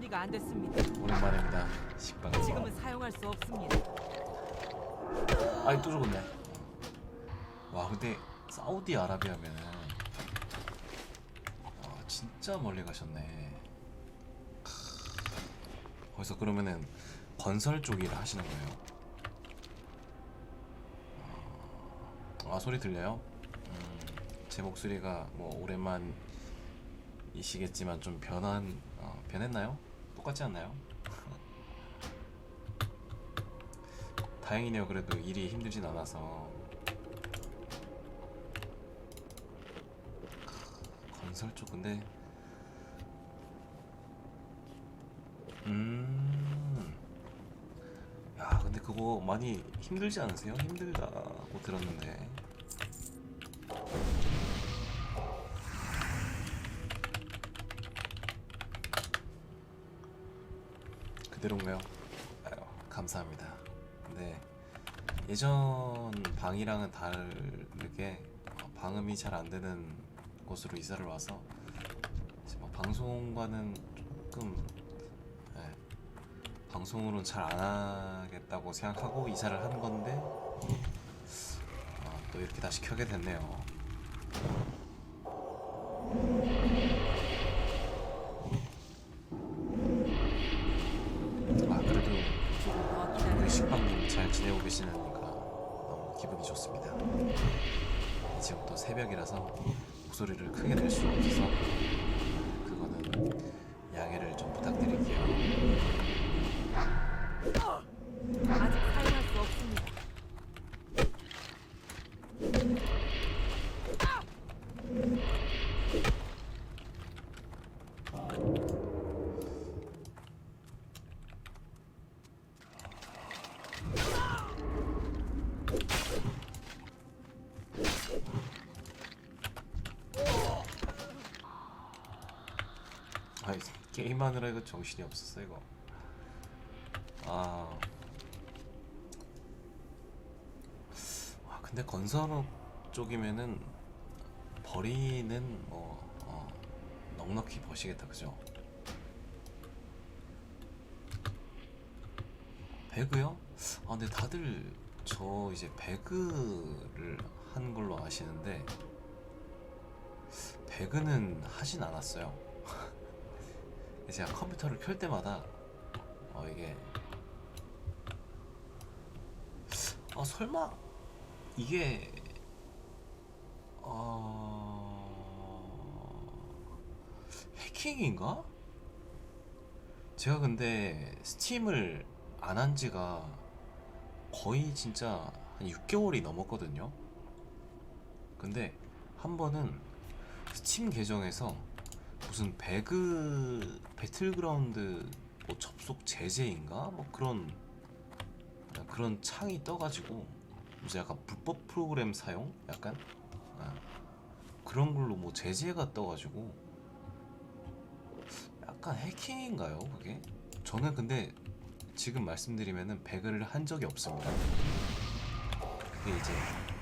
준비가 안 됐습니다. 오랜만입니다. 식빵. 지금은 사용할 수 없습니다. 아이 또 죽었네. 와 근데 사우디아라비아면은 진짜 멀리 가셨네. 거기서 그러면은 건설 쪽 일을 하시는 거예요? 아 소리 들려요? 제 목소리가 뭐 오랜만이시겠지만 좀 변했나요? 똑같지 않나요? 다행이네요. 그래도 일이 힘들진 않아서. 건설 쪽 근데 야 근데 그거 많이 힘들지 않으세요? 힘들다고 들었는데. 그대로인가요? 아유, 감사합니다. 근데 예전 방이랑은 다르게 방음이 잘 안되는 곳으로 이사를 와서 뭐 방송과는 조금 방송으로는 잘 안하겠다고 생각하고 이사를 한 건데 또 이렇게 다시 켜게 됐네요. 그래도 우리 식빵님 잘 지내고 계시니까 너무 기분이 좋습니다. 지금 또 새벽이라서 목소리를 크게 낼 수 없어서 그거는 양해를 좀 부탁드릴게요. 아직 사용할 수 없습니다. 아이 게임하느라 이거 정신이 없었어 이거. 근데 건설업 쪽이면은 벌이는 뭐 넉넉히 버시겠다 그죠? 배그요? 근데 다들 저 이제 배그를 한 걸로 아시는데 배그는 하진 않았어요. 제가 컴퓨터를 켤 때마다 이게 설마 이게 해킹인가? 제가 근데 스팀을 안 한 지가 거의 진짜 한 6개월이 넘었거든요. 근데 한 번은 스팀 계정에서 무슨 배그 배틀그라운드 뭐 접속 제재인가? 뭐 그런 창이 떠가지고 무슨 약간 불법 프로그램 사용? 약간 그런 걸로 뭐 제재가 떠가지고 약간 해킹인가요 그게? 저는 근데 지금 말씀드리면은 배그를 한 적이 없습니다. 그게 이제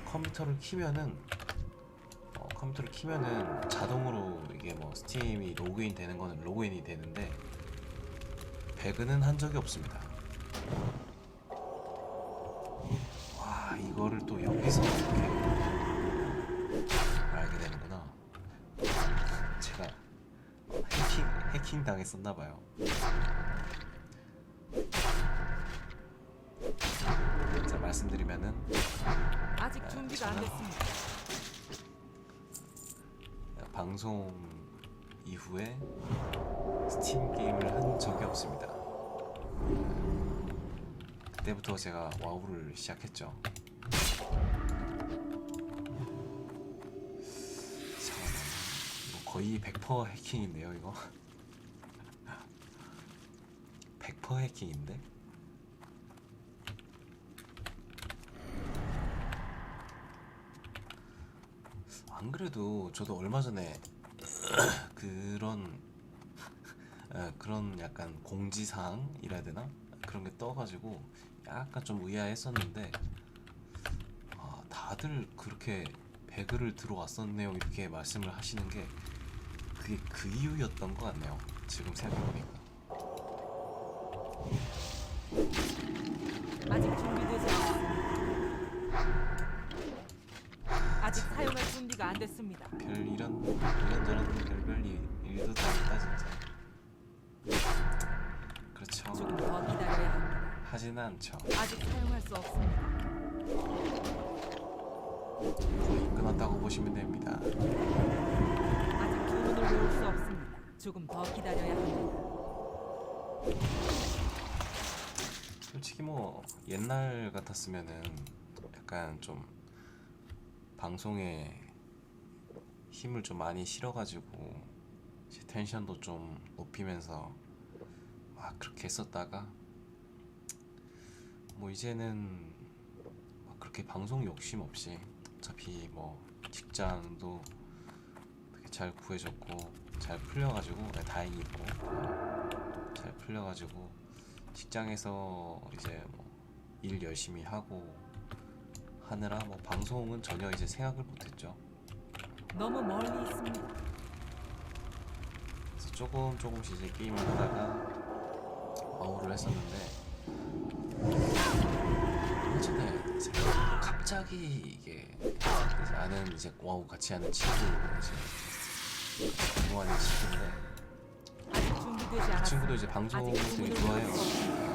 컴퓨터를 키면은 자동으로 이게 뭐 스팀이 로그인 되는 거는 로그인이 되는데 배그는 한 적이 없습니다. 와 이거를 또 여기서 이렇게 알게 되는구나. 제가 해킹 당했었나봐요. 자 말씀드리면은 아직 준비가 안 됐습니다. 방송 이후에 스팀 게임을 한 적이 없습니다. 그때부터 제가 와우를 시작했죠. 잠깐만, 이거 거의 100% 해킹인데요, 이거. 100% 해킹인데? 안 그래도 저도 얼마 전에 그런 약간 공지사항이라 해야 되나? 그런 게 떠가지고 약간 좀 의아했었는데 다들 그렇게 배그를 들어왔었네요 이렇게 말씀을 하시는 게 그게 그 이유였던 것 같네요. 지금 생각해보니까 그렇죠. 조금 더 기다려야 합니다. 하지는 않죠. 아직 사용할 수 없습니다. 거의 끝났다고 보시면 됩니다. 아직 주문을 외울 수 없습니다. 조금 더 기다려야 합니다. 솔직히 뭐 옛날 같았으면은 약간 좀 방송에 힘을 좀 많이 실어가지고 이제 텐션도 좀 높이면서 막 그렇게 했었다가 뭐 이제는 막 그렇게 방송 욕심 없이 어차피 뭐 직장도 되게 잘 구해졌고 잘 풀려가지고 다행이고 잘 풀려가지고 직장에서 이제 뭐 일 열심히 하고 하느라 뭐 방송은 전혀 이제 생각을 못했죠. 너무 멀리 있습니다. 그래서 조금씩 이제 게임을 하다가 와우를 했었는데 얼마 전에 이제 갑자기 이게 이제 아는 이제 와우 같이 하는 친구 이제 좋아하는 친구인데 아직 준비되지 그 않았습니다. 친구도 이제 방송 아직 되게 주문을 좋아해요. 외울 수 없습니다.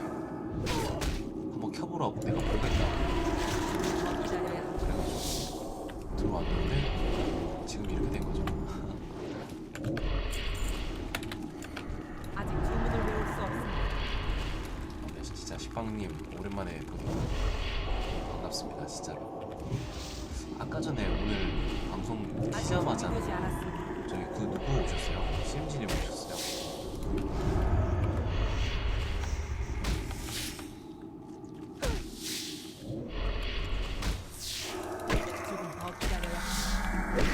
한번 켜보라고 내가 보겠다고 더 기다려야 합니다. 그래가지고 들어왔는데 지금 이렇게 된 거죠. 아직 주문을 외울 수 없습니다. 네, 진짜 식빵님 오랜만에 보니까 반갑습니다 진짜로. 아까 전에 오늘 방송 아직 키자마자 준비되지 않았습니다. 저기 그 누구 오셨어요? CMG님 오셨어요? 조금 더 기다려야 합니다.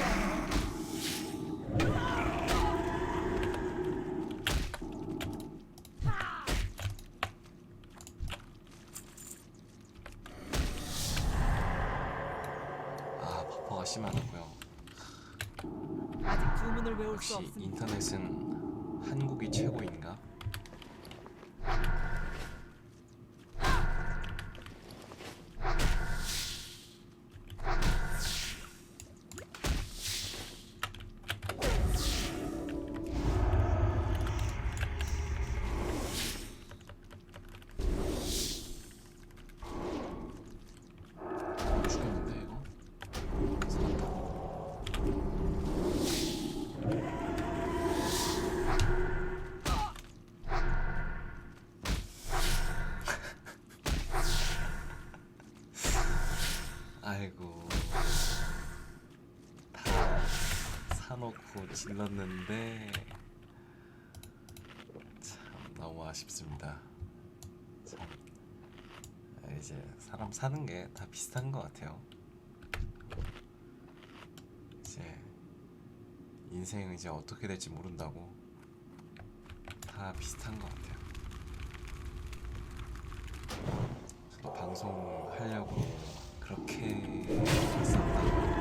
아 버퍼가 심하다고요. 아직 주문을 외울 수 역시 없습니다. 인터넷은 한국이 최고인가? 죽였는데 이거? 살았다. 아이고 다 사놓고 질렀는데 참 너무 아쉽습니다. 참 이제 사람 사는 게 다 비슷한 것 같아요. 이제 인생은 이제 어떻게 될지 모른다고 다 비슷한 것 같아요. 저도 방송 하려고 그렇게 했었다가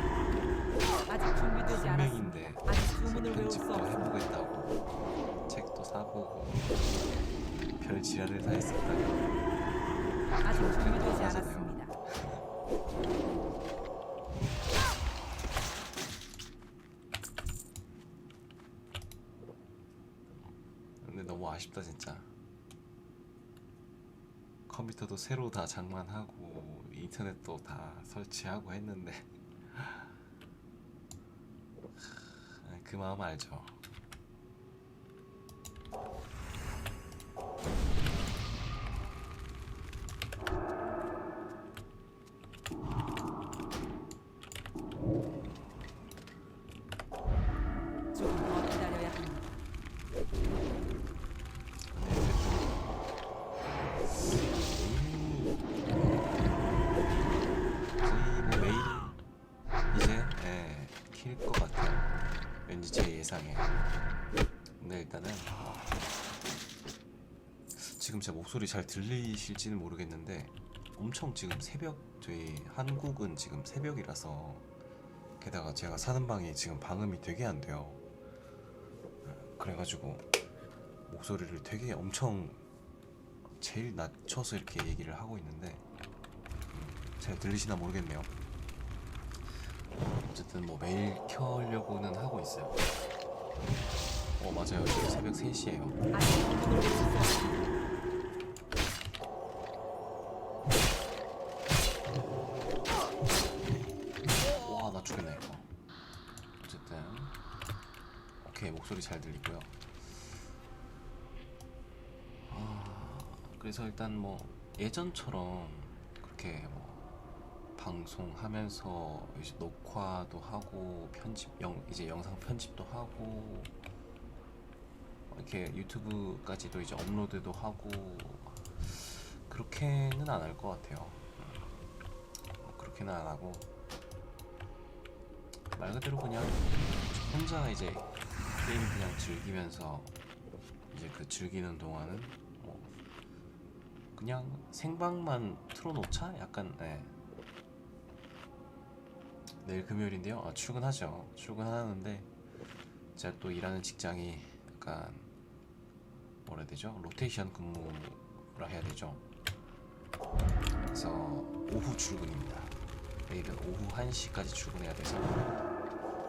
아직 준비되지 않았습니다. 분명인데 아직 주문을 외울 수 편집도 없습니다. 해보겠다고 책도 사보고 별 지랄을 다 했었다가 아직 그렇게 준비되지 나가잖아요. 않았습니다. 근데 너무 아쉽다 진짜. 컴퓨터도 새로 다 장만하고 인터넷도 다 설치하고 했는데 그 마음 알죠. 조금 더 기다려야 합니다. 거의 뭐 매일 이제 킬 것 같아요. 왠지 제 예상에. 근데 일단은 지금 제 목소리 잘 들리실지는 모르겠는데 엄청 지금 새벽 저희 한국은 지금 새벽이라서 게다가 제가 사는 방이 지금 방음이 되게 안 돼요. 그래가지고 목소리를 되게 엄청 제일 낮춰서 이렇게 얘기를 하고 있는데 잘 들리시나 모르겠네요. 어쨌든 뭐 매일 켜려고는 하고 있어요. 맞아요. 지금 새벽 3시에요. 아직 주문을 외울 수 없습니다. 잘 들리고요. 그래서 일단 뭐 예전처럼 그렇게 뭐 방송하면서 이제 녹화도 하고 이제 영상 편집도 하고 이렇게 유튜브까지도 이제 업로드도 하고 그렇게는 안 할 것 같아요. 그렇게는 안 하고 말 그대로 그냥 혼자 이제 게임 그냥 즐기면서 이제 그 즐기는 동안은 뭐 그냥 생방만 틀어놓자? 약간 내일 금요일인데요. 출근하죠. 출근하는데 제가 또 일하는 직장이 약간 뭐라 해야 되죠? 로테이션 근무라 해야 되죠. 그래서 오후 출근입니다. 내일은 오후 1시까지 출근해야 돼서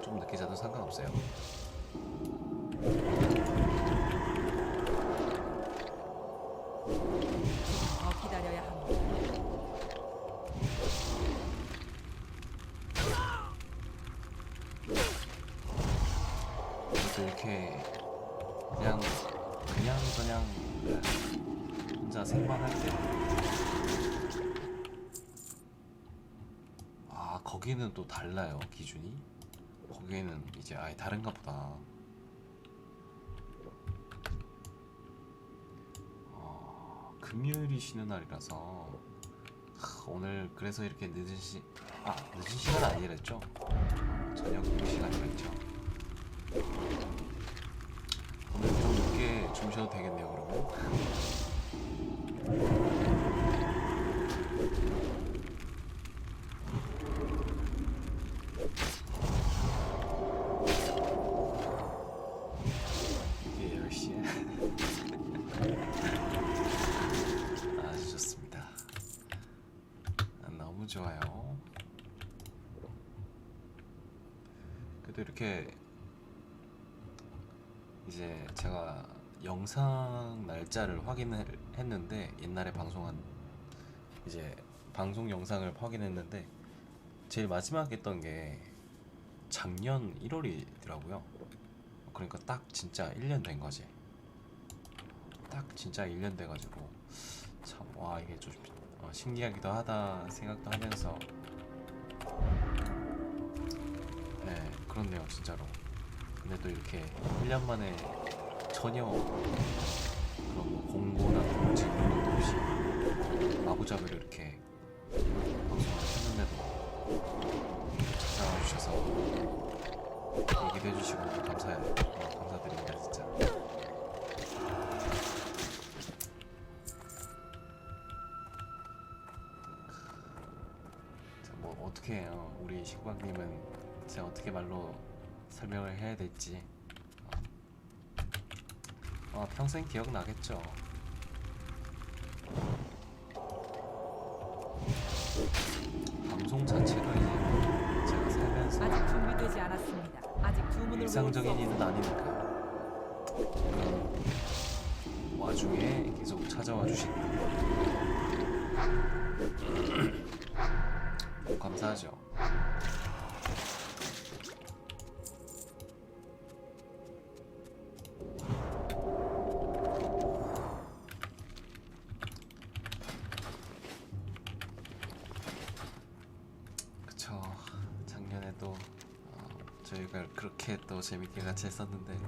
좀 늦게 자도 상관없어요. 더 기다려야 합니다. 또 이렇게 그냥 혼자 생방할 때 거기는 또 달라요. 기준이 거기는 이제 아예 다른가 보다. 금요일이 쉬는 날이라서 오늘 그래서 이렇게 늦은 시간 아니랬죠? 저녁 2시간이랬죠. 오늘 좀 늦게 주무셔도 되겠네요. 그러면 이게 10시에 아주 좋습니다. 너무 좋아요. 그래도 이렇게 이제 제가 영상 날짜를 확인했는데 옛날에 방송한 이제 방송 영상을 확인했는데 제일 마지막 했던 게 작년 1월이더라고요. 그러니까 딱 진짜 1년 된 거지. 딱 진짜 1년 돼가지고 참 이게 좀 신기하기도 하다 생각도 하면서 그렇네요 진짜로. 근데 또 이렇게 1년 만에 전혀 그런 뭐 공고나 공지 이런 것도 없이 마구잡이로 이렇게 방송을 했는데도 찾아와 주셔서 얘기도 해주시고 감사드립니다 진짜. 자, 뭐 어떻게 해요 우리 식빵님은. 제가 어떻게 말로 설명을 해야 될지 평생 기억나겠죠. 방송 자체도 이제 제가 살면서 아직 준비되지 않았습니다. 아직 주문을 일상적인 외울 수 일은 아니니까 그런 와중에 계속 찾아와 주시고 감사하죠. 그쵸. 작년에 또 저희가 그렇게 또 재밌게 같이 했었는데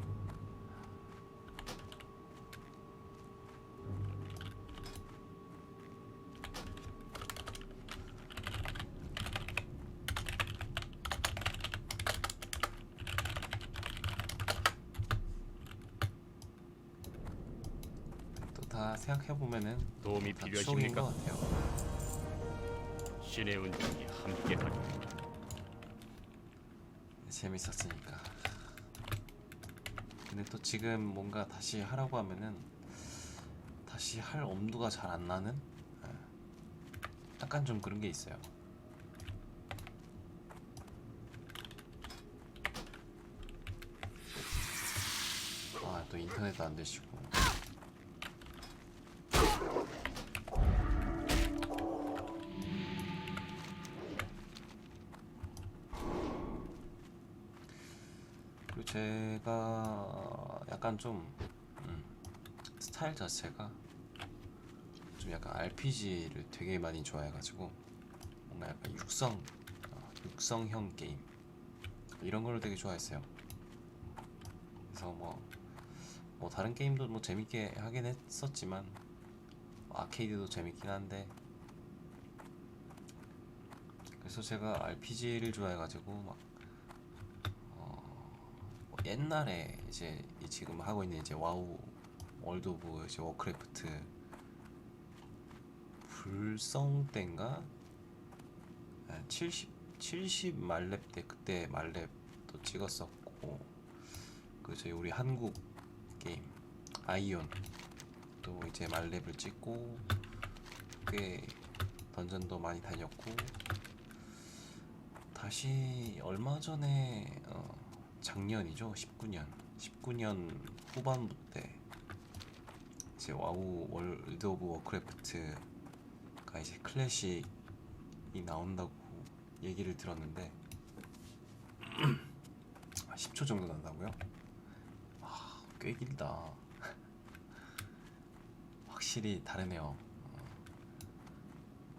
또 다 생각해보면은 도움이 다 추억인 것 필요하십니까? 같아요. 신의 운명이 함께하리. 재밌었으니까. 근데 또 지금 뭔가 다시 하라고 하면은 다시 할 엄두가 잘 안 나는 약간 좀 그런 게 있어요. 또 인터넷도 안 되시고. 제가 약간 좀 스타일 자체가 좀 약간 RPG를 되게 많이 좋아해가지고 뭔가 약간 육성형 게임 이런 걸 되게 좋아했어요. 그래서 뭐 다른 게임도 뭐 재밌게 하긴 했었지만 아케이드도 재밌긴 한데, 그래서 제가 RPG를 좋아해가지고 막 뭐 옛날에 이제 지금 하고 있는 이제 와우 월드 오브 이제 워크래프트 불성 때인가 70 말렙 때 그때 말렙도 찍었었고, 그 저희 우리 한국 게임 아이온 또 이제 말렙을 찍고 꽤 던전도 많이 다녔고, 다시 얼마 전에 작년이죠. 19년 후반부 때 이제 와우 월드 오브 워크래프트가 이제 클래식이 나온다고 얘기를 들었는데 10초 정도 난다고요? 꽤 길다. 확실히 다르네요.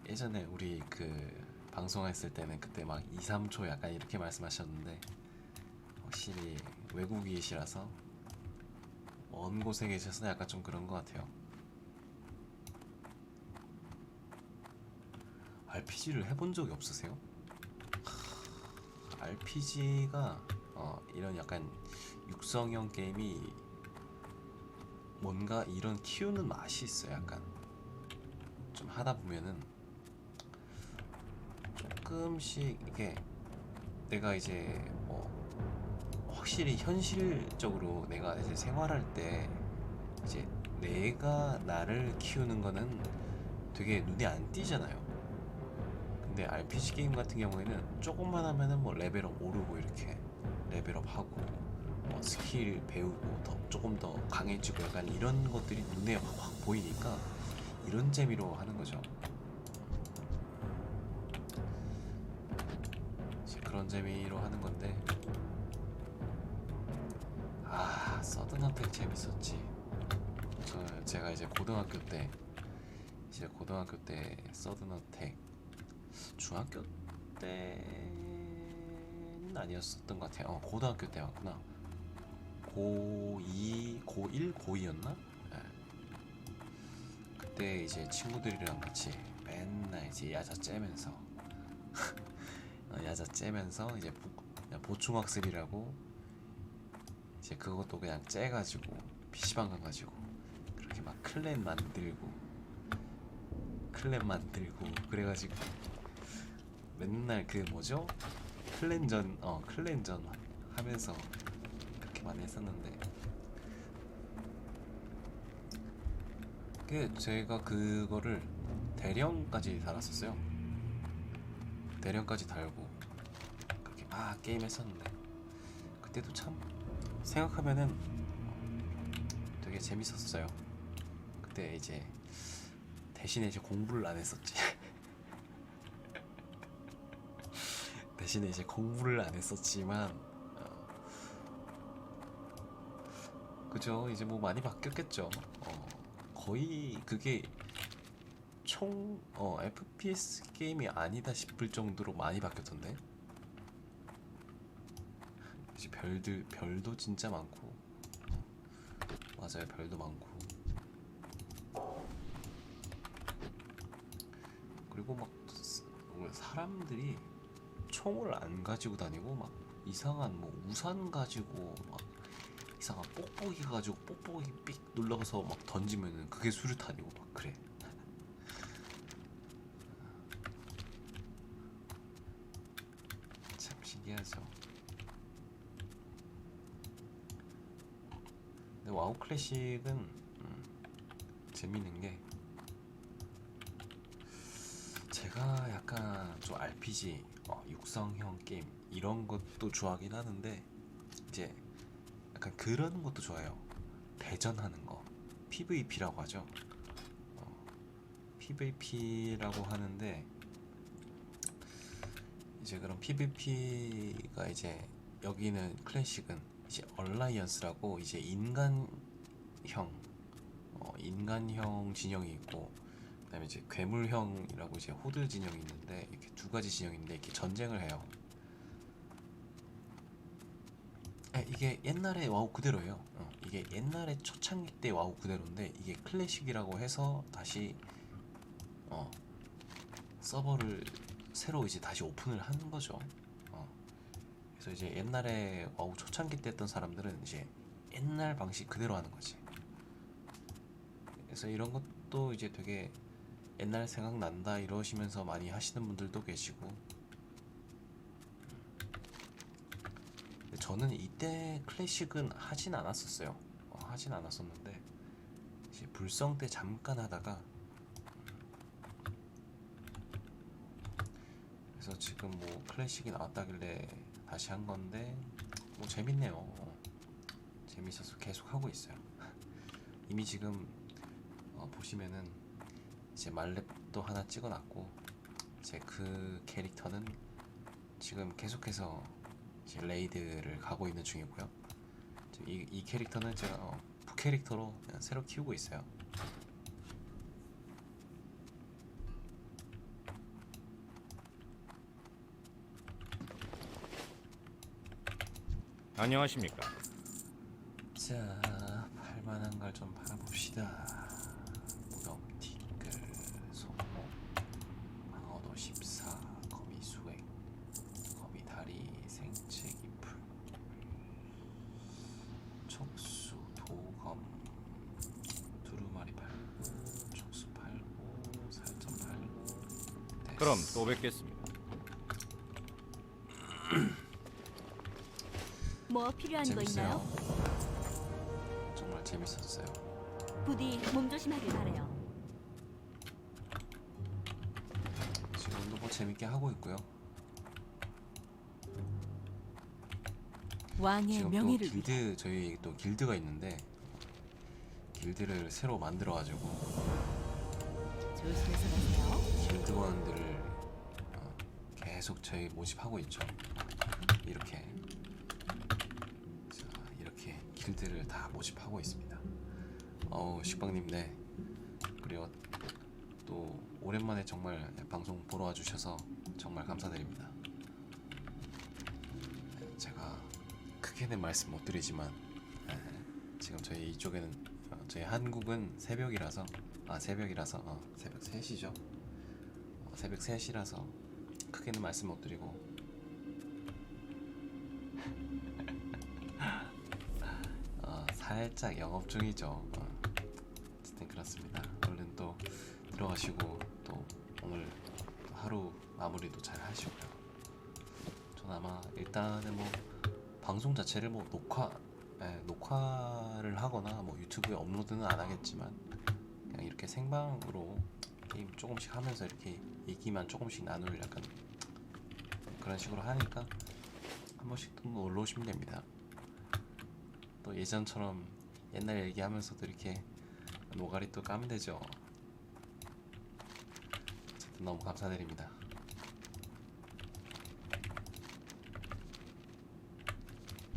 예전에 우리 그 방송했을 때는 그때 막 2, 3초 약간 이렇게 말씀하셨는데, 확실히 외국이시라서 먼 곳에 계셔서 약간 좀 그런 것 같아요. RPG를 해본 적이 없으세요? RPG가 이런 약간 육성형 게임이 뭔가 이런 키우는 맛이 있어요. 약간 좀 하다 보면은 조금씩 이게 내가 이제 뭐 확실히 현실적으로 내가 이제 생활할 때 이제 내가 나를 키우는 거는 되게 눈에 안 띄잖아요. 근데 RPG 게임 같은 경우에는 조금만 하면은 뭐 레벨업 오르고 이렇게 레벨업 하고 뭐 스킬 배우고 조금 더 강해지고 약간 이런 것들이 눈에 확 보이니까 이런 재미로 하는 거죠. 이제 그런 재미로 하는 건데, 서든어택 재밌었지. 제가 이제 고등학교 때 서든어택, 중학교 때는 아니었었던 것 같아요. 고등학교 때 맞구나. 고2, 고1, 고2였나? 그때 이제 친구들이랑 같이 맨날 이제 야자 째면서 이제 그냥 보충학습이라고 이제 그것도 그냥 째가지고 PC방 가가지고 그렇게 막 클랜 만들고 그래가지고 맨날 그 뭐죠? 클랜전 하면서 그렇게 많이 했었는데, 제가 그거를 대령까지 달았었어요. 대령까지 달고 그렇게 막 게임 했었는데, 그때도 참 생각하면은 되게 재밌었어요. 그때 이제 대신에 이제 공부를 안 했었지. 대신에 이제 공부를 안 했었지만 그죠? 이제 뭐 많이 바뀌었겠죠. 거의 그게 FPS 게임이 아니다 싶을 정도로 많이 바뀌었던데. 이제 별도 진짜 많고, 맞아요, 별도 많고, 그리고 막 사람들이 총을 안 가지고 다니고 막 이상한 뭐 우산 가지고 막 이상한 뽁뽁이 가지고 뽁뽁이 삑 눌러서 막 던지면은 그게 수류탄이고 막 그래. 참 신기하죠. 근데 와우 클래식은 재밌는 게, 제가 약간 좀 RPG 육성형 게임 이런 것도 좋아하긴 하는데, 이제 약간 그런 것도 좋아해요. 대전하는 거, PVP라고 하죠. PVP라고 하는데, 이제 그런 PVP가 이제 여기는 클래식은 이제 얼라이언스라고 이제 인간형 진영이 있고, 그다음에 이제 괴물형이라고 이제 호드 진영이 있는데, 이렇게 두 가지 진영인데 이렇게 전쟁을 해요. 이게 옛날에 와우 그대로예요. 이게 옛날에 초창기 때 와우 그대로인데, 이게 클래식이라고 해서 다시 서버를 새로 이제 다시 오픈을 한 거죠. 그래서 이제 옛날에 와우 초창기 때 했던 사람들은 이제 옛날 방식 그대로 하는 거지. 그래서 이런 것도 이제 되게 옛날 생각난다 이러시면서 많이 하시는 분들도 계시고, 저는 이때 클래식은 하진 않았었어요. 하진 않았었는데 이제 불성 때 잠깐 하다가, 그래서 지금 뭐 클래식이 나왔다길래 다시 한 건데 뭐 재밌네요. 재밌어서 계속 하고 있어요. 이미 지금 보시면은 이제 말렙도 하나 찍어놨고, 이제 그 캐릭터는 지금 계속해서 이제 레이드를 가고 있는 중이고요. 이 캐릭터는 제가 부캐릭터로 그냥 새로 키우고 있어요. 안녕하십니까? 자, 팔만한 걸 좀 팔아봅시다. 무덤, 티끌, 손목, 방어도 14, 거미 수액, 거미 다리, 생채 잎풀, 촉수, 도검, 두루마리 팔고, 촉수 팔고, 살점 팔고. 됐어. 그럼 또 뵙겠습니다. 뭐 필요한 거 재밌어요. 있나요? 정말 재밌었어요. 부디 몸 조심하길 바래요. 지금도 뭐 재밌게 하고 있고요. 왕의 지금 또 명예를 위해 길드, 저희 또 길드가 있는데, 길드를 새로 만들어가지고 조심해서 가세요. 길드원들을 계속 저희 모집하고 있죠. 이렇게 길드를 다 모집하고 있습니다. 식빵님, 네. 그리고 또 오랜만에 정말 방송 보러 와주셔서 정말 감사드립니다. 제가 크게는 말씀 못 드리지만, 지금 저희 이쪽에는 저희 한국은 새벽이라서 새벽 3시죠. 새벽 3시라서 크게는 말씀 못 드리고, 살짝 영업 중이죠. 어쨌든 그렇습니다. 얼른 또 들어가시고 또 오늘 또 하루 마무리도 잘 하시고요. 전 아마 일단은 뭐 방송 자체를 뭐 녹화를 하거나 뭐 유튜브에 업로드는 안 하겠지만, 그냥 이렇게 생방으로 게임 조금씩 하면서 이렇게 얘기만 조금씩 나눌 약간 그런 식으로 하니까 한 번씩 또 놀러 오시면 됩니다. 또 예전처럼 옛날 얘기하면서도 이렇게 노가리 또 까면 되죠. 어쨌든 너무 감사드립니다.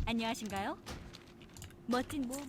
안녕하신가요? 멋진 모험을